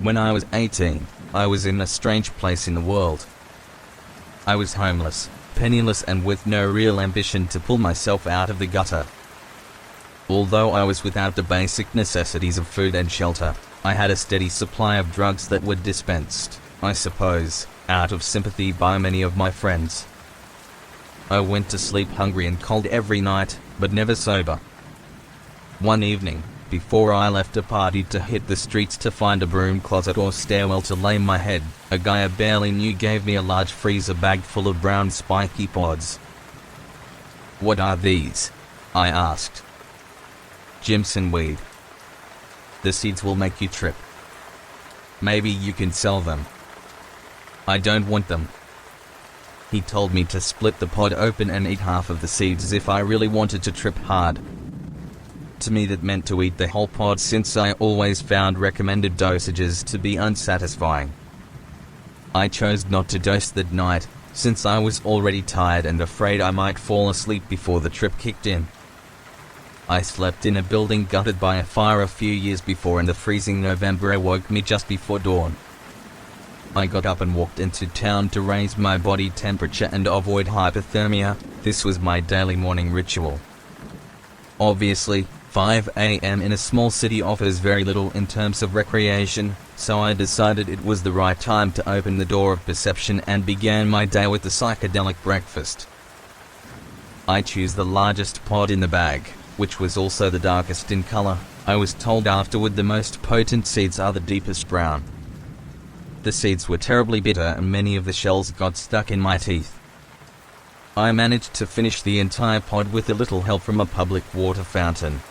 When I was 18, I was in a strange place in the world. I was homeless, penniless and with no real ambition to pull myself out of the gutter. Although I was without the basic necessities of food and shelter, I had a steady supply of drugs that were dispensed, I suppose, out of sympathy by many of my friends. I went to sleep hungry and cold every night, but never sober. One evening, before I left a party to hit the streets to find a broom closet or stairwell to lay my head, a guy I barely knew gave me a large freezer bag full of brown spiky pods. "What are these?" I asked. "Jimson weed. The seeds will make you trip. Maybe you can sell them." "I don't want them." He told me to split the pod open and eat half of the seeds if I really wanted to trip hard. To me that meant to eat the whole pod, since I always found recommended dosages to be unsatisfying. I chose not to dose that night, since I was already tired and afraid I might fall asleep before the trip kicked in. I slept in a building gutted by a fire a few years before, and the freezing November air woke me just before dawn. I got up and walked into town to raise my body temperature and avoid hypothermia. This was my daily morning ritual. Obviously, 5 a.m. in a small city offers very little in terms of recreation, so I decided it was the right time to open the door of perception and began my day with the psychedelic breakfast. I chose the largest pod in the bag, which was also the darkest in color. I was told afterward the most potent seeds are the deepest brown. The seeds were terribly bitter and many of the shells got stuck in my teeth. I managed to finish the entire pod with a little help from a public water fountain.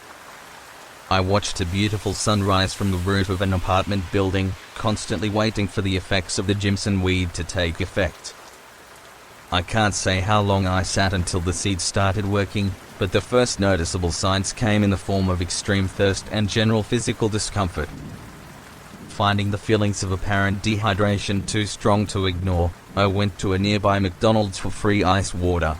I watched a beautiful sunrise from the roof of an apartment building, constantly waiting for the effects of the jimson weed to take effect. I can't say how long I sat until the seeds started working, but the first noticeable signs came in the form of extreme thirst and general physical discomfort. Finding the feelings of apparent dehydration too strong to ignore, I went to a nearby McDonald's for free ice water.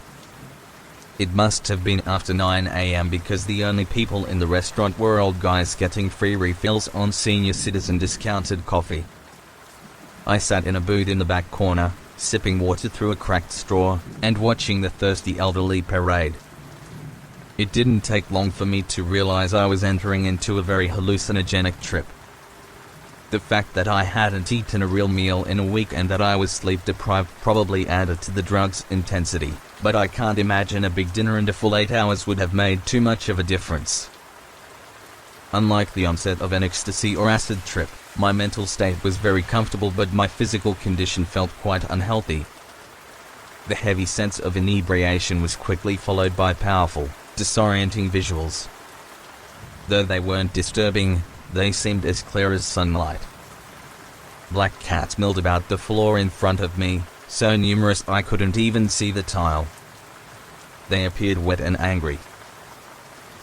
It must have been after 9 a.m. because the only people in the restaurant were old guys getting free refills on senior citizen discounted coffee. I sat in a booth in the back corner, sipping water through a cracked straw, and watching the thirsty elderly parade. It didn't take long for me to realize I was entering into a very hallucinogenic trip. The fact that I hadn't eaten a real meal in a week and that I was sleep deprived probably added to the drug's intensity, but I can't imagine a big dinner and a full 8 hours would have made too much of a difference. Unlike the onset of an ecstasy or acid trip, my mental state was very comfortable, but my physical condition felt quite unhealthy. The heavy sense of inebriation was quickly followed by powerful, disorienting visuals. Though they weren't disturbing, they seemed as clear as sunlight. Black cats milled about the floor in front of me, so numerous I couldn't even see the tile. They appeared wet and angry.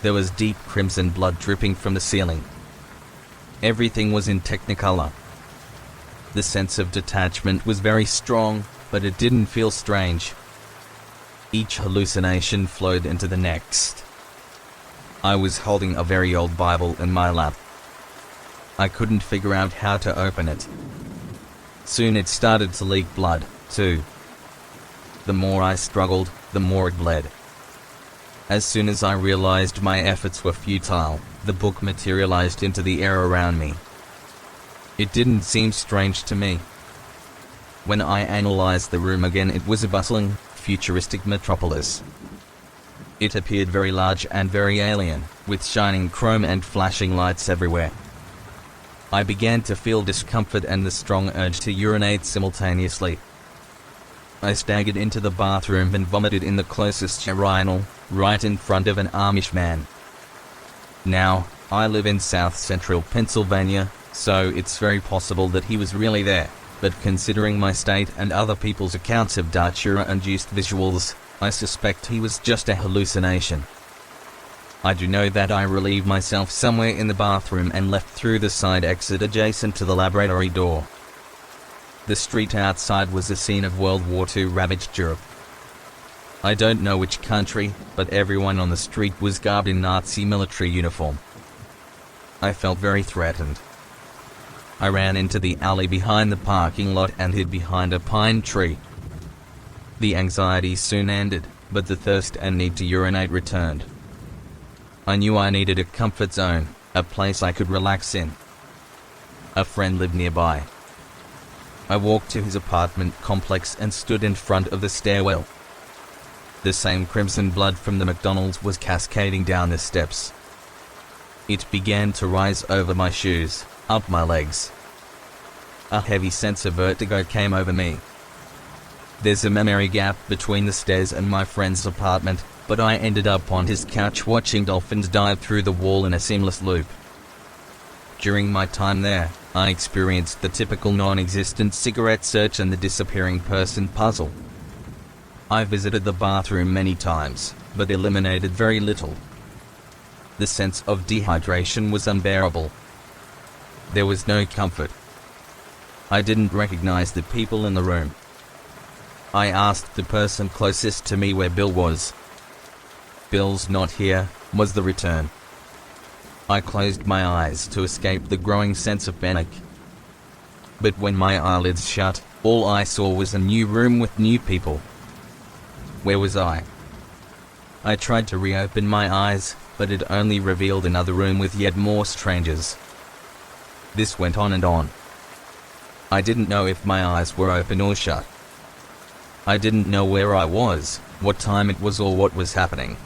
There was deep crimson blood dripping from the ceiling. Everything was in technicolor. The sense of detachment was very strong, but it didn't feel strange. Each hallucination flowed into the next. I was holding a very old Bible in my lap. I couldn't figure out how to open it. Soon it started to leak blood, too. The more I struggled, the more it bled. As soon as I realized my efforts were futile, the book materialized into the air around me. It didn't seem strange to me. When I analyzed the room again, it was a bustling, futuristic metropolis. It appeared very large and very alien, with shining chrome and flashing lights everywhere. I began to feel discomfort and the strong urge to urinate simultaneously. I staggered into the bathroom and vomited in the closest urinal, right in front of an Amish man. Now, I live in south-central Pennsylvania, so it's very possible that he was really there, but considering my state and other people's accounts of Datura-induced visuals, I suspect he was just a hallucination. I do know that I relieved myself somewhere in the bathroom and left through the side exit adjacent to the laboratory door. The street outside was a scene of World War II ravaged Europe. I don't know which country, but everyone on the street was garbed in Nazi military uniform. I felt very threatened. I ran into the alley behind the parking lot and hid behind a pine tree. The anxiety soon ended, but the thirst and need to urinate returned. I knew I needed a comfort zone, a place I could relax in. A friend lived nearby. I walked to his apartment complex and stood in front of the stairwell. The same crimson blood from the McDonald's was cascading down the steps. It began to rise over my shoes, up my legs. A heavy sense of vertigo came over me. There's a memory gap between the stairs and my friend's apartment, but I ended up on his couch watching dolphins dive through the wall in a seamless loop. During my time there, I experienced the typical non-existent cigarette search and the disappearing person puzzle. I visited the bathroom many times, but eliminated very little. The sense of dehydration was unbearable. There was no comfort. I didn't recognize the people in the room. I asked the person closest to me where Bill was. "Bill's not here," was the return. I closed my eyes to escape the growing sense of panic. But when my eyelids shut, all I saw was a new room with new people. Where was I? I tried to reopen my eyes, but it only revealed another room with yet more strangers. This went on and on. I didn't know if my eyes were open or shut. I didn't know where I was, what time it was, or what was happening.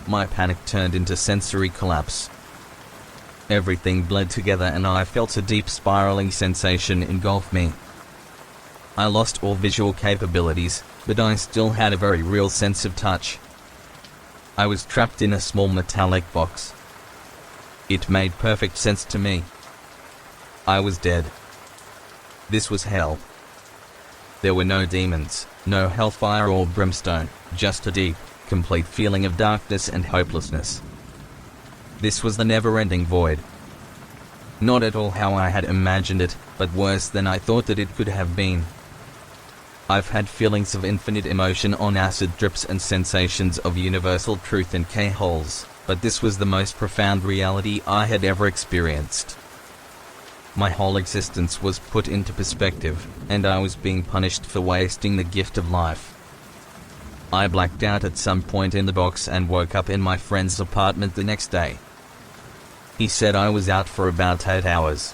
My panic turned into sensory collapse. Everything bled together and I felt a deep spiraling sensation engulf me. I lost all visual capabilities, but I still had a very real sense of touch. I was trapped in a small metallic box. It made perfect sense to me. I was dead. This was hell. There were no demons, no hellfire or brimstone, just a deep, complete feeling of darkness and hopelessness. This was the never-ending void. Not at all how I had imagined it, but worse than I thought that it could have been. I've had feelings of infinite emotion on acid drips and sensations of universal truth in K-holes, but this was the most profound reality I had ever experienced. My whole existence was put into perspective, and I was being punished for wasting the gift of life. I blacked out at some point in the box and woke up in my friend's apartment the next day. He said I was out for about 8 hours.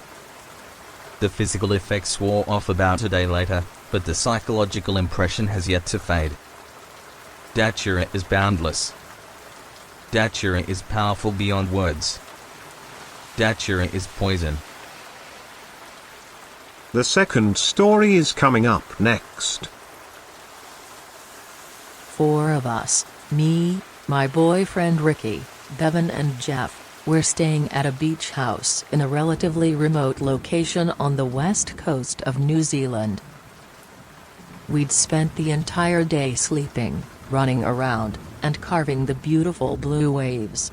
The physical effects wore off about a day later, but the psychological impression has yet to fade. Datura is boundless. Datura is powerful beyond words. Datura is poison. The second story is coming up next. 4 of us, me, my boyfriend Ricky, Bevan and Jeff, were staying at a beach house in a relatively remote location on the west coast of New Zealand. We'd spent the entire day sleeping, running around, and carving the beautiful blue waves.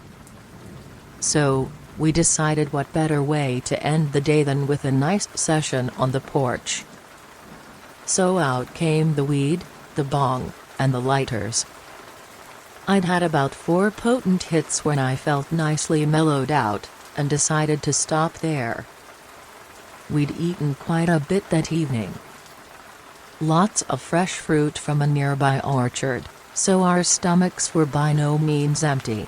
So, we decided what better way to end the day than with a nice session on the porch. So out came the weed, the bong, and the lighters. I'd had about 4 potent hits when I felt nicely mellowed out, and decided to stop there. We'd eaten quite a bit that evening. Lots of fresh fruit from a nearby orchard, so our stomachs were by no means empty.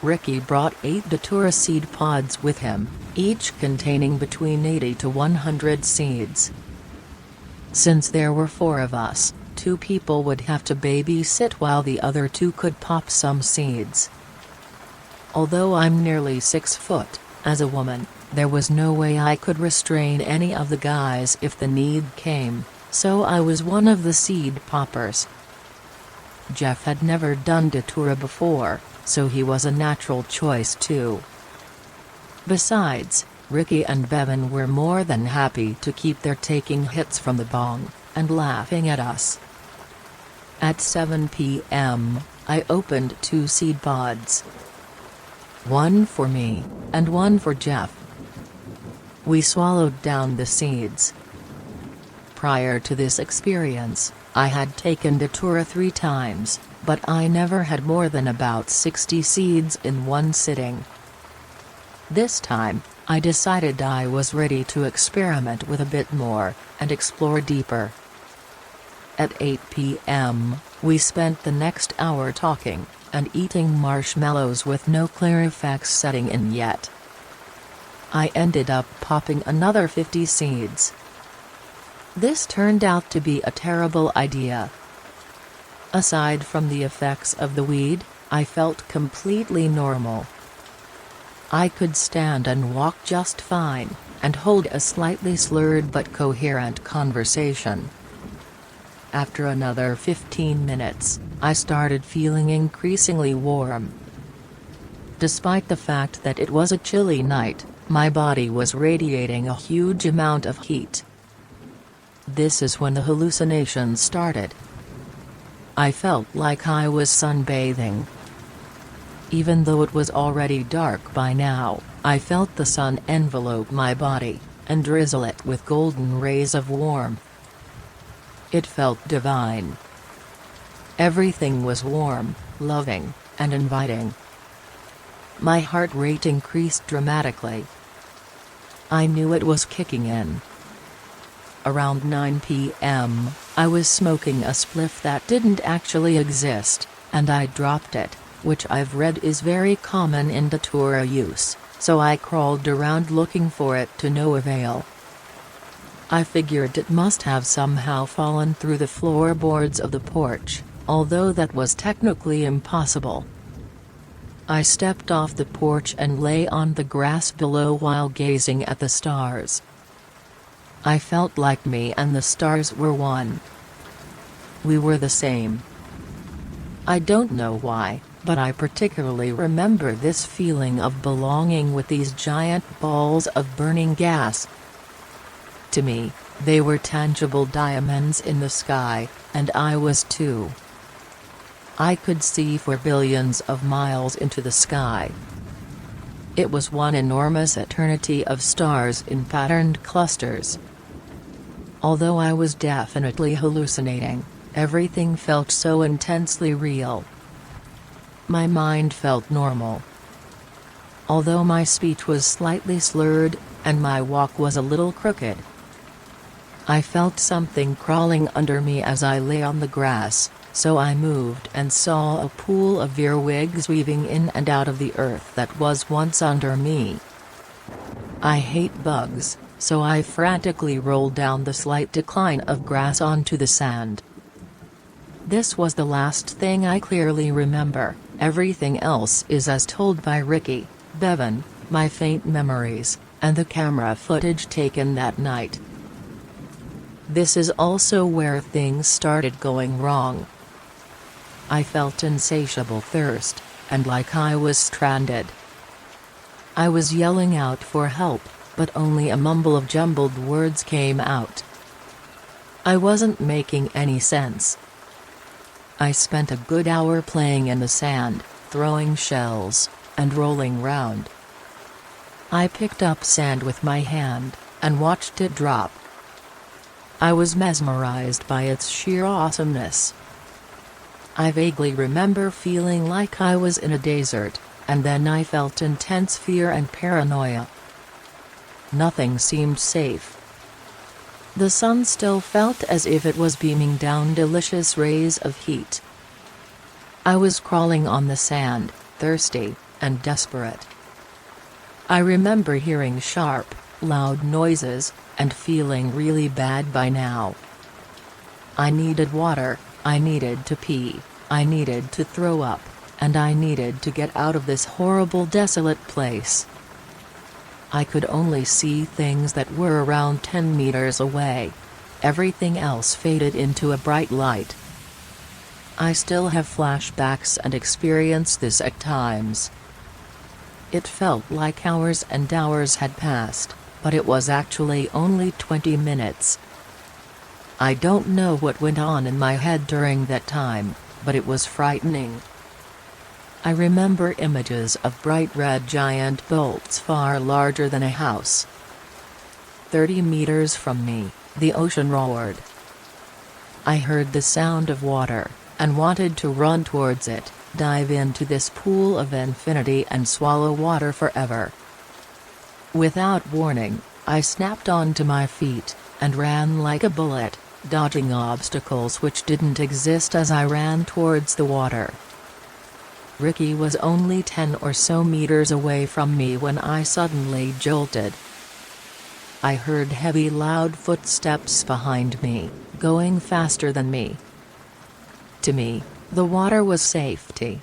Ricky brought 8 Datura seed pods with him, each containing between 80 to 100 seeds. Since there were 4 of us, 2 people would have to babysit while the other 2 could pop some seeds. Although I'm nearly 6 foot, as a woman, there was no way I could restrain any of the guys if the need came, so I was one of the seed poppers. Jeff had never done Datura before, so he was a natural choice too. Besides, Ricky and Bevan were more than happy to keep their taking hits from the bong, and laughing at us. At 7 p.m., I opened 2 seed pods. One for me, and one for Jeff. We swallowed down the seeds. Prior to this experience, I had taken Datura 3 times, but I never had more than about 60 seeds in one sitting. This time, I decided I was ready to experiment with a bit more, and explore deeper. At 8 p.m., we spent the next hour talking, and eating marshmallows with no clear effects setting in yet. I ended up popping another 50 seeds. This turned out to be a terrible idea. Aside from the effects of the weed, I felt completely normal. I could stand and walk just fine, and hold a slightly slurred but coherent conversation. After another 15 minutes, I started feeling increasingly warm. Despite the fact that it was a chilly night, my body was radiating a huge amount of heat. This is when the hallucinations started. I felt like I was sunbathing. Even though it was already dark by now, I felt the sun envelope my body, and drizzle it with golden rays of warmth. It felt divine. Everything was warm, loving, and inviting. My heart rate increased dramatically. I knew it was kicking in. Around 9 p.m., I was smoking a spliff that didn't actually exist, and I dropped it, which I've read is very common in Datura use, so I crawled around looking for it to no avail. I figured it must have somehow fallen through the floorboards of the porch, although that was technically impossible. I stepped off the porch and lay on the grass below while gazing at the stars. I felt like me and the stars were one. We were the same. I don't know why, but I particularly remember this feeling of belonging with these giant balls of burning gas. To me, they were tangible diamonds in the sky, and I was too. I could see for billions of miles into the sky. It was one enormous eternity of stars in patterned clusters. Although I was definitely hallucinating, everything felt so intensely real. My mind felt normal. Although my speech was slightly slurred, and my walk was a little crooked, I felt something crawling under me as I lay on the grass, so I moved and saw a pool of earwigs weaving in and out of the earth that was once under me. I hate bugs, so I frantically rolled down the slight decline of grass onto the sand. This was the last thing I clearly remember. Everything else is as told by Ricky, Bevan, my faint memories, and the camera footage taken that night. This is also where things started going wrong. I felt insatiable thirst, and like I was stranded. I was yelling out for help, but only a mumble of jumbled words came out. I wasn't making any sense. I spent a good hour playing in the sand, throwing shells, and rolling round. I picked up sand with my hand, and watched it drop. I was mesmerized by its sheer awesomeness. I vaguely remember feeling like I was in a desert, and then I felt intense fear and paranoia. Nothing seemed safe. The sun still felt as if it was beaming down delicious rays of heat. I was crawling on the sand, thirsty, and desperate. I remember hearing sharp, loud noises, and feeling really bad by now. I needed water, I needed to pee, I needed to throw up, and I needed to get out of this horrible desolate place. I could only see things that were around 10 meters away. Everything else faded into a bright light. I still have flashbacks and experience this at times. It felt like hours and hours had passed, but it was actually only 20 minutes. I don't know what went on in my head during that time, but it was frightening. I remember images of bright red giant bolts far larger than a house. 30 meters from me, the ocean roared. I heard the sound of water, and wanted to run towards it, dive into this pool of infinity and swallow water forever. Without warning, I snapped onto my feet, and ran like a bullet, dodging obstacles which didn't exist as I ran towards the water. Ricky was only 10 or so meters away from me when I suddenly jolted. I heard heavy loud footsteps behind me, going faster than me. To me, the water was safety.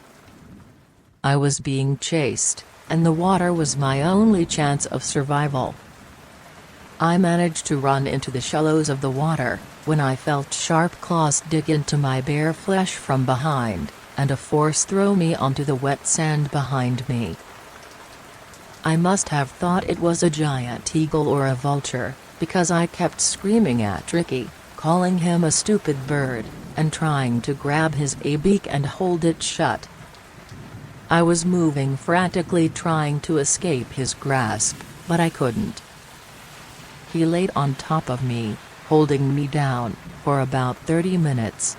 I was being chased, and the water was my only chance of survival. I managed to run into the shallows of the water, when I felt sharp claws dig into my bare flesh from behind, and a force throw me onto the wet sand behind me. I must have thought it was a giant eagle or a vulture, because I kept screaming at Ricky, calling him a stupid bird, and trying to grab his beak and hold it shut. I was moving frantically trying to escape his grasp, but I couldn't. He laid on top of me, holding me down, for about 30 minutes.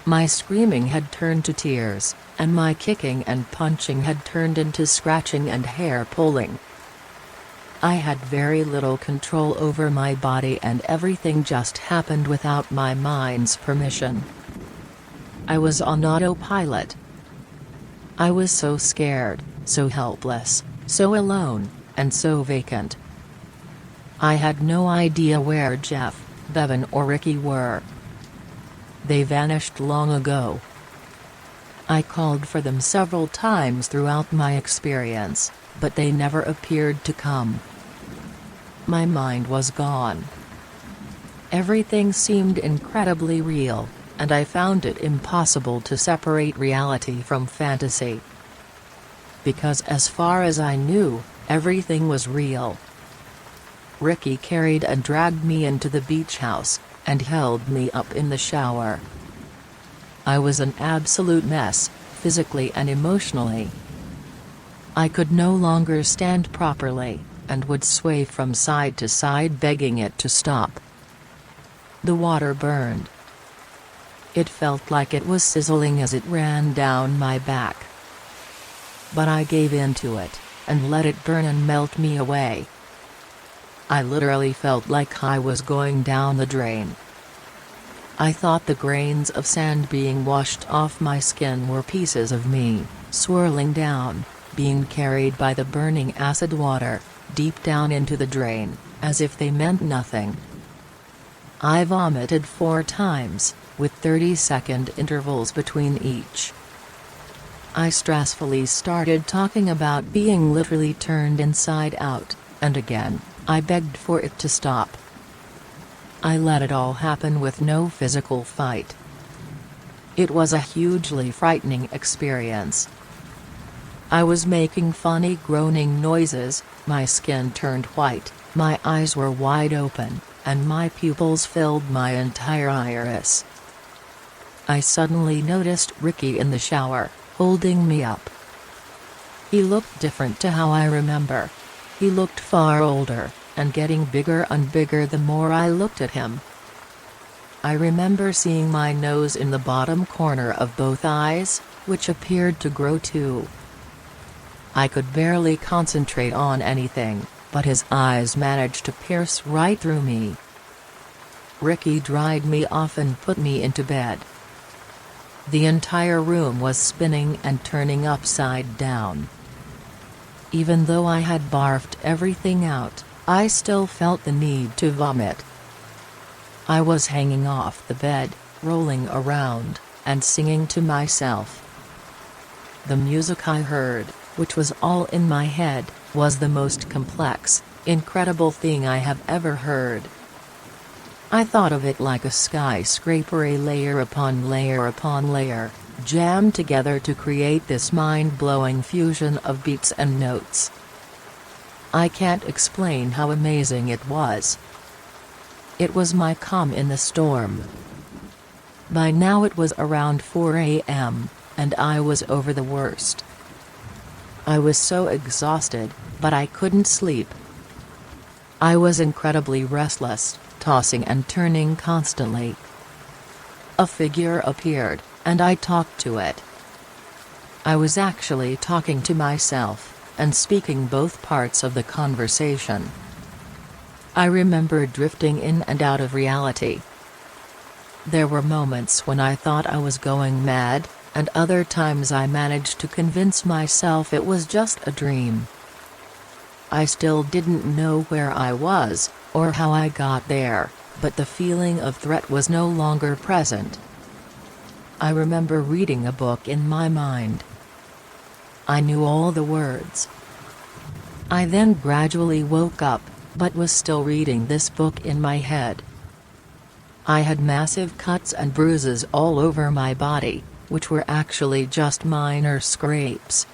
My screaming had turned to tears, and my kicking and punching had turned into scratching and hair pulling. I had very little control over my body and everything just happened without my mind's permission. I was on autopilot. I was so scared, so helpless, so alone, and so vacant. I had no idea where Jeff, Bevan or Ricky were. They vanished long ago. I called for them several times throughout my experience, but they never appeared to come. My mind was gone. Everything seemed incredibly real, and I found it impossible to separate reality from fantasy. Because as far as I knew, everything was real. Ricky carried and dragged me into the beach house, and held me up in the shower. I was an absolute mess, physically and emotionally. I could no longer stand properly, and would sway from side to side begging it to stop. The water burned. It felt like it was sizzling as it ran down my back. But I gave in to it, and let it burn and melt me away. I literally felt like I was going down the drain. I thought the grains of sand being washed off my skin were pieces of me, swirling down, being carried by the burning acid water, deep down into the drain, as if they meant nothing. I vomited 4 times, with 30-second intervals between each. I stressfully started talking about being literally turned inside out, and again, I begged for it to stop. I let it all happen with no physical fight. It was a hugely frightening experience. I was making funny groaning noises, my skin turned white, my eyes were wide open, and my pupils filled my entire iris. I suddenly noticed Ricky in the shower, holding me up. He looked different to how I remember. He looked far older, and getting bigger and bigger the more I looked at him. I remember seeing my nose in the bottom corner of both eyes, which appeared to grow too. I could barely concentrate on anything, but his eyes managed to pierce right through me. Ricky dried me off and put me into bed. The entire room was spinning and turning upside down. Even though I had barfed everything out, I still felt the need to vomit. I was hanging off the bed, rolling around, and singing to myself. The music I heard, which was all in my head, was the most complex, incredible thing I have ever heard. I thought of it like a skyscraper, a layer upon layer, jammed together to create this mind-blowing fusion of beats and notes. I can't explain how amazing it was. It was my calm in the storm. By now it was around 4 a.m., and I was over the worst. I was so exhausted, but I couldn't sleep. I was incredibly restless, tossing and turning constantly. A figure appeared, and I talked to it. I was actually talking to myself, and speaking both parts of the conversation. I remember drifting in and out of reality. There were moments when I thought I was going mad, and other times I managed to convince myself it was just a dream. I still didn't know where I was, or how I got there, but the feeling of threat was no longer present. I remember reading a book in my mind. I knew all the words. I then gradually woke up, but was still reading this book in my head. I had massive cuts and bruises all over my body, which were actually just minor scrapes.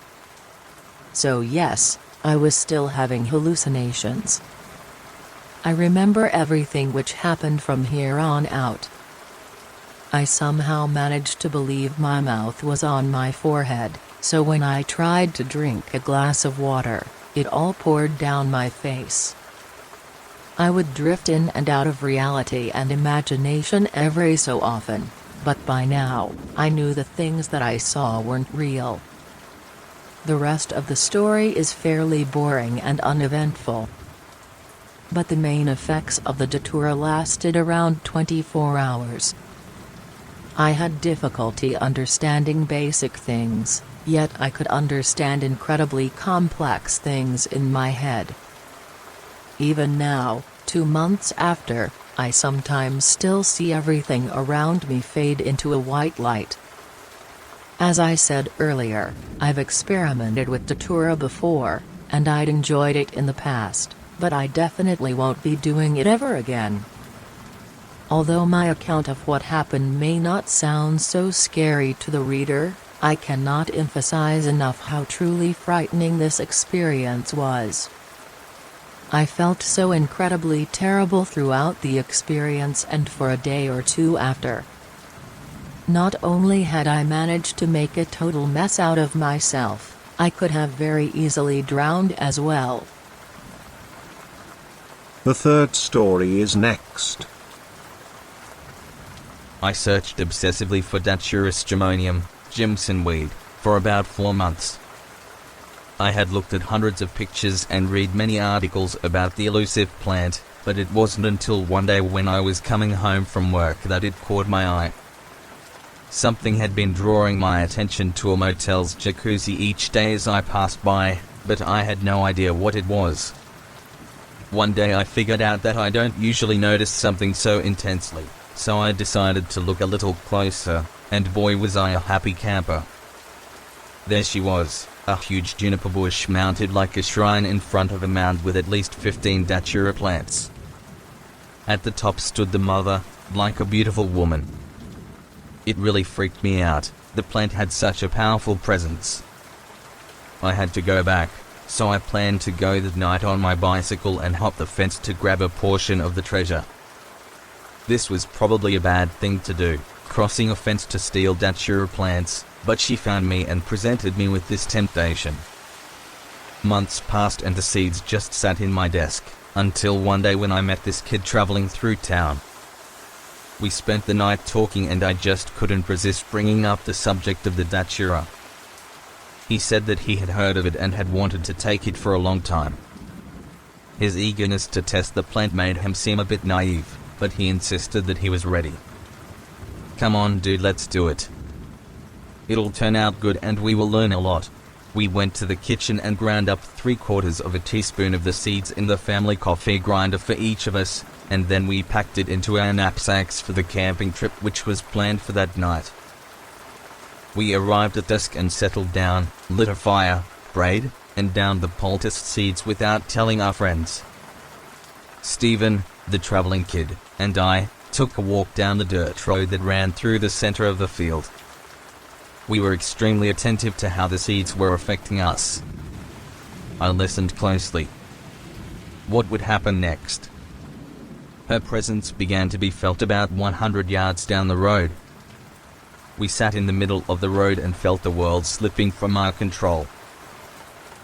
So yes, I was still having hallucinations. I remember everything which happened from here on out. I somehow managed to believe my mouth was on my forehead, so when I tried to drink a glass of water, it all poured down my face. I would drift in and out of reality and imagination every so often, but by now, I knew the things that I saw weren't real. The rest of the story is fairly boring and uneventful. But the main effects of the Datura lasted around 24 hours. I had difficulty understanding basic things, yet I could understand incredibly complex things in my head. Even now, 2 months after, I sometimes still see everything around me fade into a white light. As I said earlier, I've experimented with Datura before, and I'd enjoyed it in the past, but I definitely won't be doing it ever again. Although my account of what happened may not sound so scary to the reader, I cannot emphasize enough how truly frightening this experience was. I felt so incredibly terrible throughout the experience and for a day or two after. Not only had I managed to make a total mess out of myself, I could have very easily drowned as well. The third story is next. I searched obsessively for Datura stramonium, jimson weed, for about 4 months. I had looked at hundreds of pictures and read many articles about the elusive plant, but it wasn't until one day when I was coming home from work that it caught my eye. Something had been drawing my attention to a motel's jacuzzi each day as I passed by, but I had no idea what it was. One day I figured out that I don't usually notice something so intensely, so I decided to look a little closer, and boy was I a happy camper. There she was, a huge juniper bush mounted like a shrine in front of a mound with at least 15 Datura plants. At the top stood the mother, like a beautiful woman. It really freaked me out, the plant had such a powerful presence. I had to go back, so I planned to go that night on my bicycle and hop the fence to grab a portion of the treasure. This was probably a bad thing to do, crossing a fence to steal Datura plants, but she found me and presented me with this temptation. Months passed and the seeds just sat in my desk, until one day when I met this kid traveling through town. We spent the night talking and I just couldn't resist bringing up the subject of the Datura. He said that he had heard of it and had wanted to take it for a long time. His eagerness to test the plant made him seem a bit naive, but he insisted that he was ready. "Come on dude, let's do it. It'll turn out good and we will learn a lot." We went to the kitchen and ground up 3/4 of a teaspoon of the seeds in the family coffee grinder for each of us, and then we packed it into our knapsacks for the camping trip which was planned for that night. We arrived at dusk and settled down, lit a fire, prayed, and downed the poultice seeds without telling our friends. Stephen, the traveling kid, and I took a walk down the dirt road that ran through the center of the field. We were extremely attentive to how the seeds were affecting us. I listened closely. What would happen next? Her presence began to be felt about 100 yards down the road. We sat in the middle of the road and felt the world slipping from our control.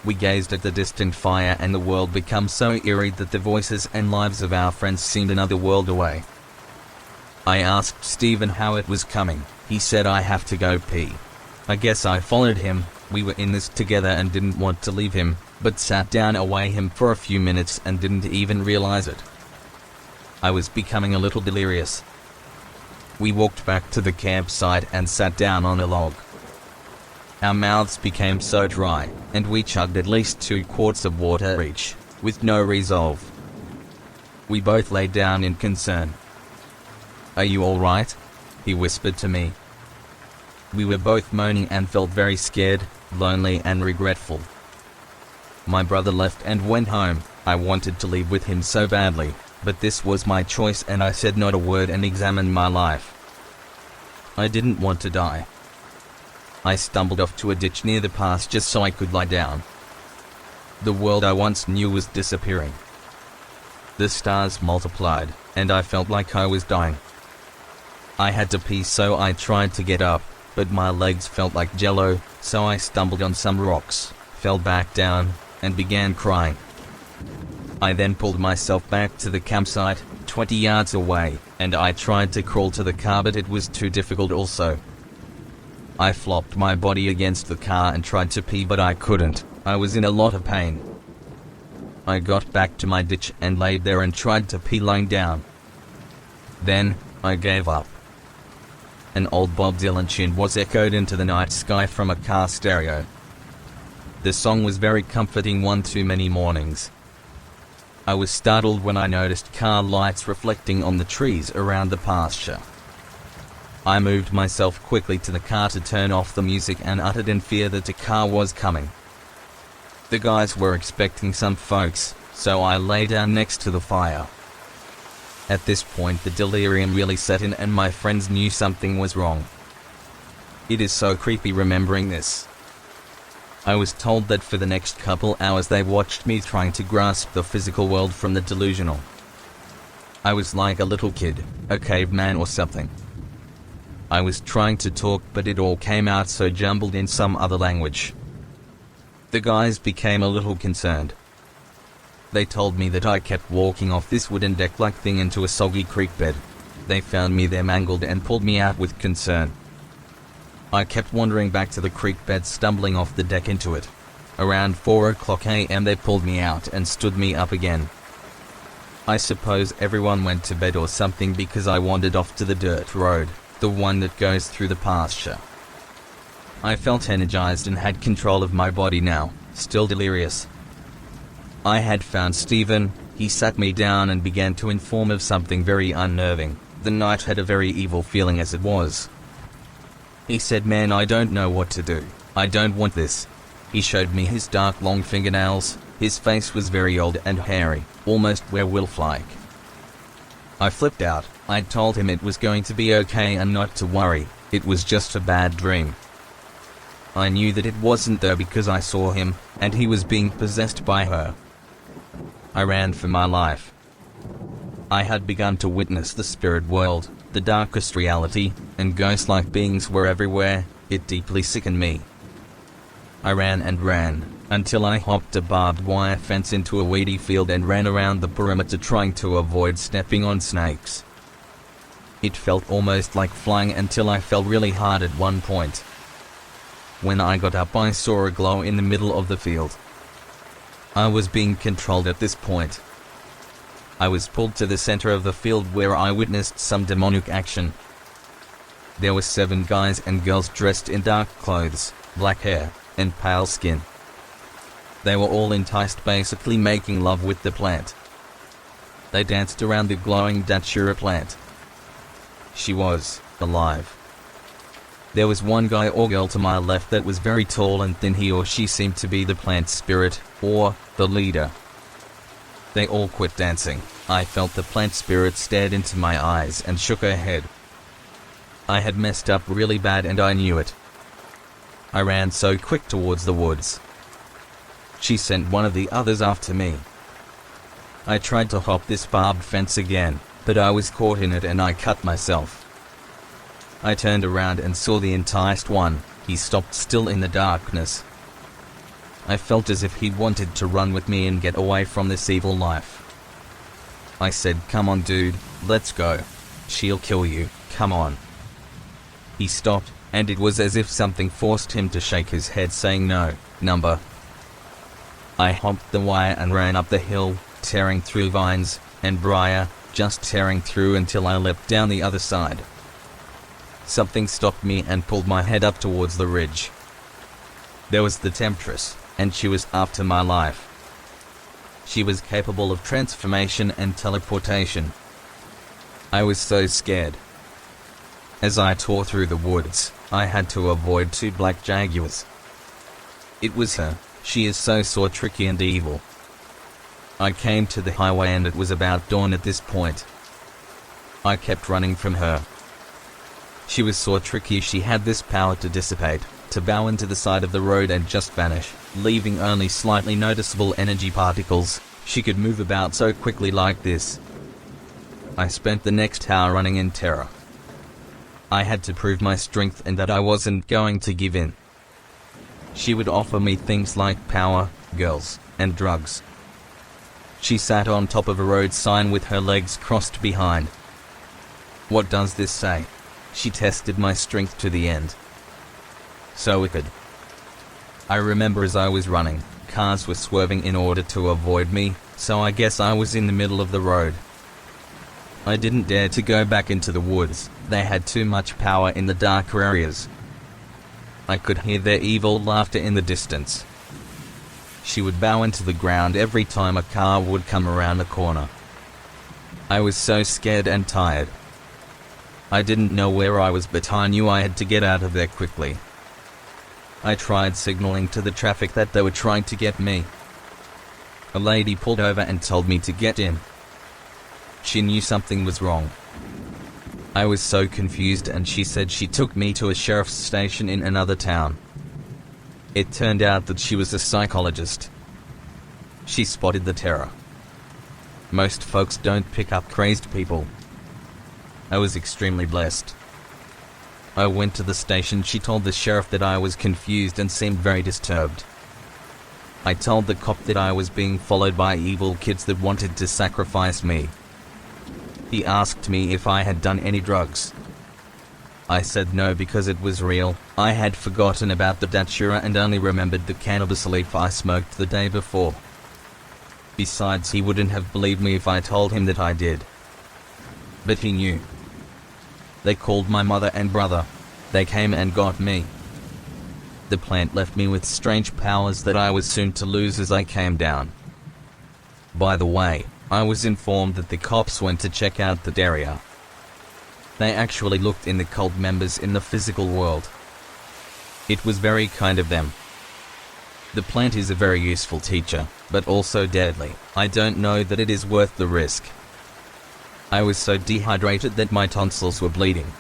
We gazed at the distant fire and the world became so eerie that the voices and lives of our friends seemed another world away. I asked Stephen how it was coming. He said, "I have to go pee." I guess I followed him. We were in this together and didn't want to leave him, but sat down away him for a few minutes and didn't even realize it. I was becoming a little delirious. We walked back to the campsite and sat down on a log. Our mouths became so dry, and we chugged at least 2 quarts of water each, with no resolve. We both lay down in concern. "Are you all right?" he whispered to me. We were both moaning and felt very scared, lonely and regretful. My brother left and went home. I wanted to leave with him so badly, but this was my choice and I said not a word and examined my life. I didn't want to die. I stumbled off to a ditch near the pass just so I could lie down. The world I once knew was disappearing. The stars multiplied, and I felt like I was dying. I had to pee, so I tried to get up, but my legs felt like jello, so I stumbled on some rocks, fell back down, and began crying. I then pulled myself back to the campsite, 20 yards away, and I tried to crawl to the car, but it was too difficult also. I flopped my body against the car and tried to pee, but I couldn't. I was in a lot of pain. I got back to my ditch and laid there and tried to pee lying down. Then, I gave up. An old Bob Dylan tune was echoed into the night sky from a car stereo. The song was very comforting, one too many mornings. I was startled when I noticed car lights reflecting on the trees around the pasture. I moved myself quickly to the car to turn off the music and uttered in fear that a car was coming. The guys were expecting some folks, so I lay down next to the fire. At this point the delirium really set in and my friends knew something was wrong. It is so creepy remembering this. I was told that for the next couple hours they watched me trying to grasp the physical world from the delusional. I was like a little kid, a caveman or something. I was trying to talk, but it all came out so jumbled in some other language. The guys became a little concerned. They told me that I kept walking off this wooden deck-like thing into a soggy creek bed. They found me there mangled and pulled me out with concern. I kept wandering back to the creek bed, stumbling off the deck into it. Around 4:00 a.m. they pulled me out and stood me up again. I suppose everyone went to bed or something because I wandered off to the dirt road, the one that goes through the pasture. I felt energized and had control of my body now, still delirious. I had found Stephen. He sat me down and began to inform of something very unnerving. The night had a very evil feeling as it was. He said, "Man, I don't know what to do. I don't want this." He showed me his dark long fingernails. His face was very old and hairy, almost werewolf-like. I flipped out. I told him it was going to be okay and not to worry. It was just a bad dream. I knew that it wasn't though because I saw him, and he was being possessed by her. I ran for my life. I had begun to witness the spirit world, the darkest reality, and ghost-like beings were everywhere. It deeply sickened me. I ran and ran, until I hopped a barbed wire fence into a weedy field and ran around the perimeter trying to avoid stepping on snakes. It felt almost like flying until I fell really hard at one point. When I got up I saw a glow in the middle of the field. I was being controlled at this point. I was pulled to the center of the field where I witnessed some demonic action. There were 7 guys and girls dressed in dark clothes, black hair, and pale skin. They were all enticed, basically making love with the plant. They danced around the glowing Datura plant. She was alive. There was one guy or girl to my left that was very tall and thin. He or she seemed to be the plant spirit, or the leader. They all quit dancing. I felt the plant spirit stared into my eyes and shook her head. I had messed up really bad and I knew it. I ran so quick towards the woods. She sent one of the others after me. I tried to hop this barbed fence again, but I was caught in it and I cut myself. I turned around and saw the enticed one. He stopped still in the darkness. I felt as if he wanted to run with me and get away from this evil life. I said, "Come on dude, let's go. She'll kill you, come on." He stopped, and it was as if something forced him to shake his head saying no, number. I hopped the wire and ran up the hill, tearing through vines and briar, just tearing through until I leapt down the other side. Something stopped me and pulled my head up towards the ridge. There was the temptress, and she was after my life. She was capable of transformation and teleportation. I was so scared. As I tore through the woods, I had to avoid 2 black jaguars. It was her. She is so tricky and evil. I came to the highway and it was about dawn at this point. I kept running from her. She was so tricky. She had this power to dissipate, to bow into the side of the road and just vanish, leaving only slightly noticeable energy particles. She could move about so quickly like this. I spent the next hour running in terror. I had to prove my strength and that I wasn't going to give in. She would offer me things like power, girls, and drugs. She sat on top of a road sign with her legs crossed behind. What does this say? She tested my strength to the end. So wicked. I remember as I was running, cars were swerving in order to avoid me, so I guess I was in the middle of the road. I didn't dare to go back into the woods. They had too much power in the darker areas. I could hear their evil laughter in the distance. She would bow into the ground every time a car would come around the corner. I was so scared and tired. I didn't know where I was, but I knew I had to get out of there quickly. I tried signaling to the traffic that they were trying to get me. A lady pulled over and told me to get in. She knew something was wrong. I was so confused and she said she took me to a sheriff's station in another town. It turned out that she was a psychologist. She spotted the terror. Most folks don't pick up crazed people. I was extremely blessed. I went to the station. She told the sheriff that I was confused and seemed very disturbed. I told the cop that I was being followed by evil kids that wanted to sacrifice me. He asked me if I had done any drugs. I said no because it was real. I had forgotten about the Datura and only remembered the cannabis leaf I smoked the day before. Besides, he wouldn't have believed me if I told him that I did. But he knew. They called my mother and brother. They came and got me. The plant left me with strange powers that I was soon to lose as I came down. By the way, I was informed that the cops went to check out the area. They actually looked in the cult members in the physical world. It was very kind of them. The plant is a very useful teacher, but also deadly. I don't know that it is worth the risk. I was so dehydrated that my tonsils were bleeding.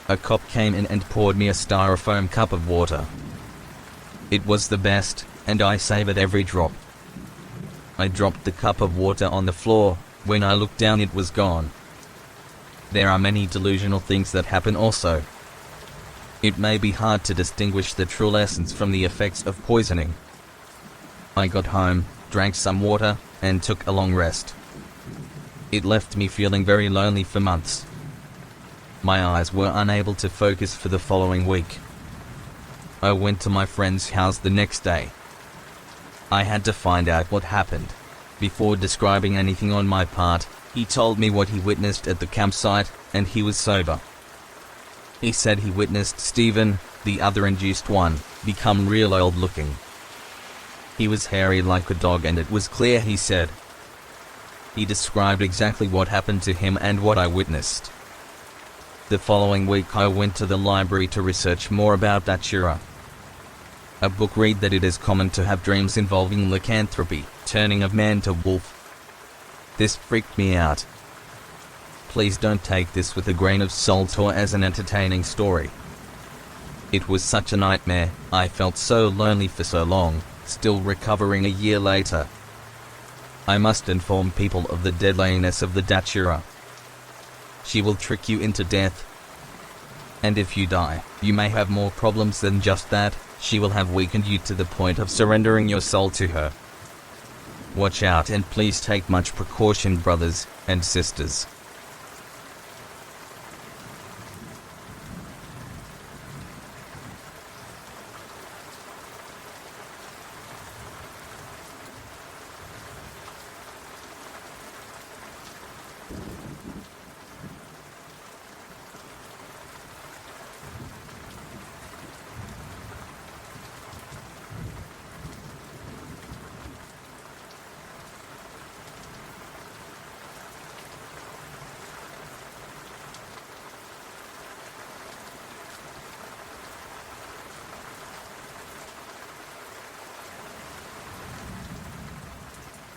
A cop came in and poured me a styrofoam cup of water. It was the best, and I savored every drop. I dropped the cup of water on the floor. When I looked down, it was gone. There are many delusional things that happen also. It may be hard to distinguish the true lessons from the effects of poisoning. I got home, drank some water, and took a long rest. It left me feeling very lonely for months. My eyes were unable to focus for the following week. I went to my friend's house the next day. I had to find out what happened. Before describing anything on my part, he told me what he witnessed at the campsite, and he was sober. He said he witnessed Stephen, the other induced one, become real old looking. He was hairy like a dog, and it was clear, he said. He described exactly what happened to him and what I witnessed. The following week I went to the library to research more about Datura. A book read that it is common to have dreams involving lycanthropy, turning of man to wolf. This freaked me out. Please don't take this with a grain of salt or as an entertaining story. It was such a nightmare. I felt so lonely for so long, still recovering a year later. I must inform people of the deadliness of the Datura. She will trick you into death. And if you die, you may have more problems than just that. She will have weakened you to the point of surrendering your soul to her. Watch out and please take much precaution, brothers and sisters.